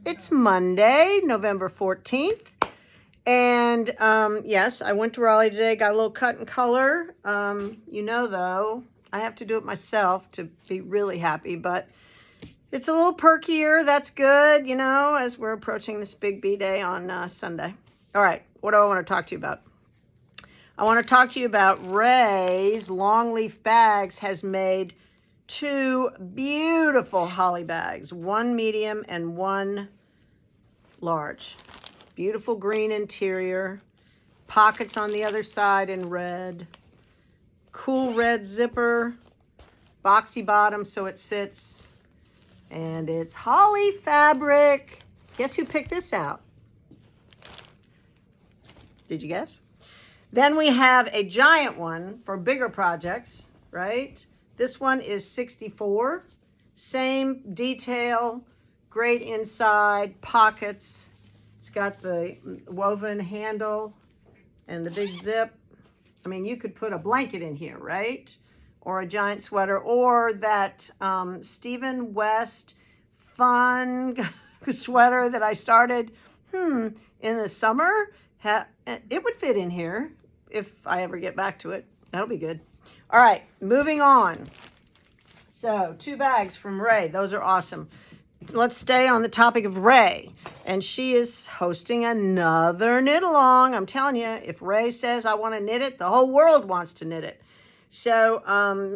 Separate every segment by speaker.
Speaker 1: It's Monday, November 14th. And yes, I went to Raleigh today, got a little cut and color. You know, though, I have to do it myself to be really happy, but it's a little perkier. That's good, you know, as we're approaching this big B day on Sunday. All right, what do I want to talk to you about? I want to talk to you about Ray's Longleaf Bags has made 2 beautiful holly bags, 1 medium and 1 large. Beautiful green interior, pockets on the other side in red, cool red zipper, boxy bottom so it sits, and it's holly fabric. Guess who picked this out? Did you guess? Then we have a giant one for bigger projects, right? This one is 64, same detail, great inside, pockets. It's got the woven handle and the big zip. I mean, you could put a blanket in here, right? Or a giant sweater, or that Stephen West fun sweater that I started in the summer. It would fit in here if I ever get back to it. That'll be good. All right, moving on. So 2 bags from Ray. Those are awesome. Let's stay on the topic of Ray. And she is hosting another knit along. I'm telling you, if Ray says I want to knit it, the whole world wants to knit it. So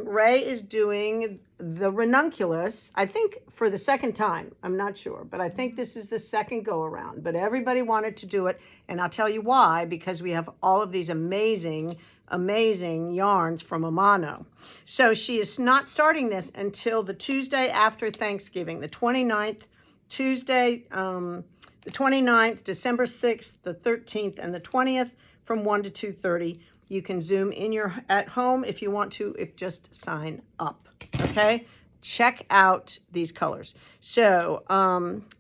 Speaker 1: Ray is doing the Ranunculus, I think for the second time. I'm not sure, but I think this is the second go around. But everybody wanted to do it, and I'll tell you why, because we have all of these amazing yarns from Amano. So she is not starting this until the Tuesday after Thanksgiving, the 29th, Tuesday, the 29th, December 6th, the 13th, and the 20th from 1 to 2:30. You can Zoom in at home if you want to, if just sign up, okay? Check out these colors. So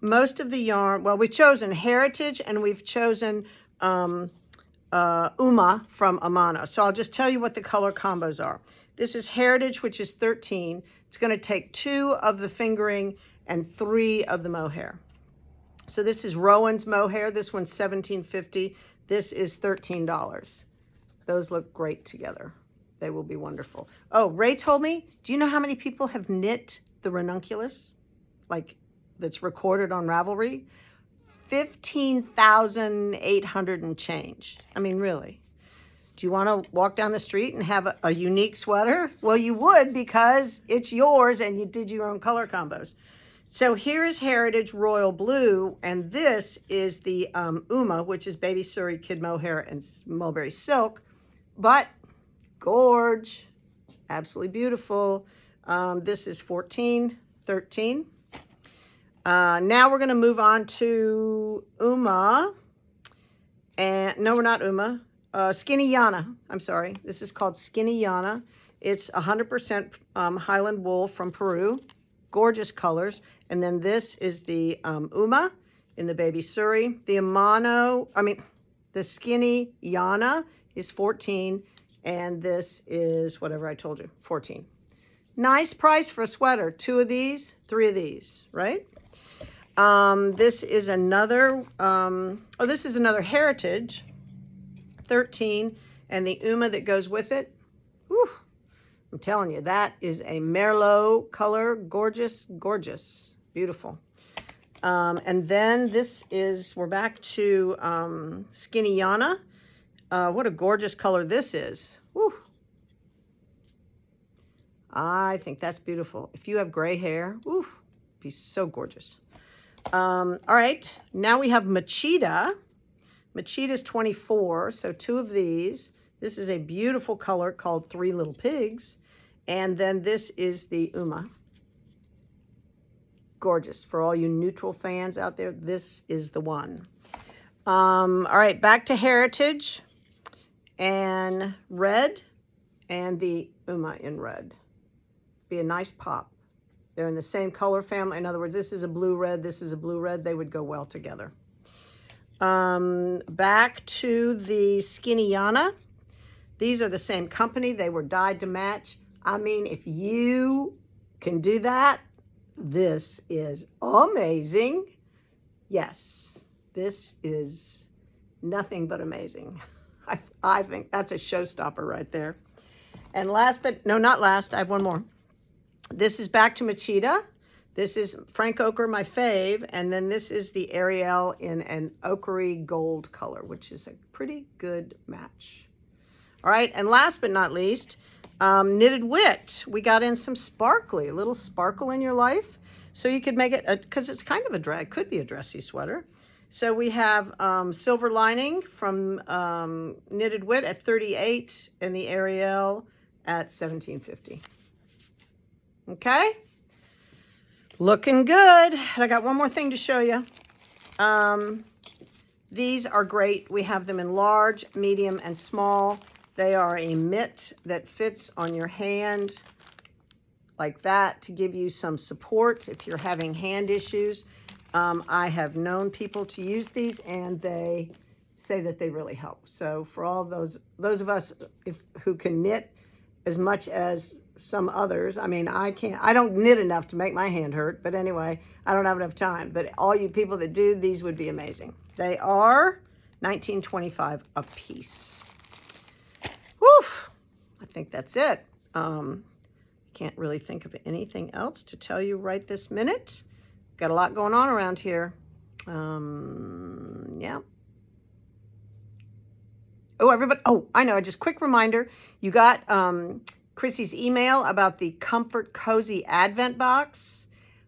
Speaker 1: most of the yarn, well, we've chosen Heritage and we've chosen Uma from Amano. So I'll just tell you what the color combos are. This is Heritage, which is 13. It's going to take 2 of the fingering and 3 of the mohair. So this is Rowan's mohair. This one's $17.50. This is $13. Those look great together. They will be wonderful. Oh, Ray told me, do you know how many people have knit the Ranunculus? Like, that's recorded on Ravelry? 15,800 and change. I mean, really. Do you want to walk down the street and have a unique sweater? Well, you would, because it's yours and you did your own color combos. So here's Heritage Royal Blue, and this is the Uma, which is Baby Surrey Kid Mohair and Mulberry Silk, but gorge, absolutely beautiful. This is 14, 13. Now we're going to move on to Uma, and no, we're not Uma, Skinny Yana. I'm sorry. This is called Skinny Yana. It's 100% Highland wool from Peru. Gorgeous colors. And then this is the Uma in the Baby Surrey. The the Skinny Yana is 14, and this is whatever I told you, 14. Nice price for a sweater. 2 of these, 3 of these, right? This is another, this is another Heritage, 13, and the Uma that goes with it. Whew, I'm telling you, that is a Merlot color. Gorgeous, gorgeous, beautiful. And then this is, we're back to Skinny Yana. What a gorgeous color this is. Whew. I think that's beautiful. If you have gray hair, whew, be so gorgeous. All right, now we have Machida. Machida's 24, so 2 of these. This is a beautiful color called 3 Little Pigs. And then this is the Uma. Gorgeous. For all you neutral fans out there, this is the one. All right, back to Heritage and red, and the Uma in red. Be a nice pop. They're in the same color family. In other words, this is a blue-red, this is a blue-red. They would go well together. Back to the Skinny Yana. These are the same company. They were dyed to match. I mean, if you can do that, this is amazing. Yes, this is nothing but amazing. I think that's a showstopper right there. And last, but no, not last, I have one more. This is back to Machida. This is Frank Ochre, my fave, and then this is the Ariel in an ochre gold color, which is a pretty good match. All right, and last but not least, Knitted Wit. We got in some sparkly, a little sparkle in your life. So you could make it, because it's kind of a dress, could be a dressy sweater. So we have silver lining from Knitted Wit at 38 and the Ariel at 17.50. Okay? Looking good. I got one more thing to show you. These are great. We have them in large, medium, and small. They are a mitt that fits on your hand like that to give you some support if you're having hand issues. I have known people to use these, and they say that they really help. So for all those of us who can knit as much as some others, I mean, I don't knit enough to make my hand hurt, but anyway, I don't have enough time. But all you people that do, these would be amazing. They are $19.25 a piece. Whew, I think that's it. Can't really think of anything else to tell you right this minute. Got a lot going on around here. Yeah. Oh, everybody. Oh, I know. Just quick reminder. You got Chrissy's email about the Comfort Cozy Advent Box.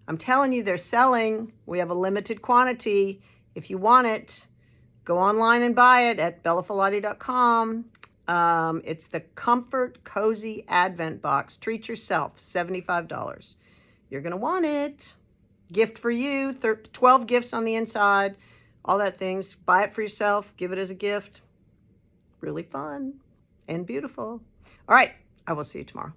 Speaker 1: I'm telling you, they're selling. We have a limited quantity. If you want it, go online and buy it at bellafilati.com. It's the Comfort Cozy Advent Box. Treat yourself, $75. You're going to want it. Gift for you, 12 gifts on the inside, all that things. Buy it for yourself. Give it as a gift. Really fun and beautiful. All right. I will see you tomorrow.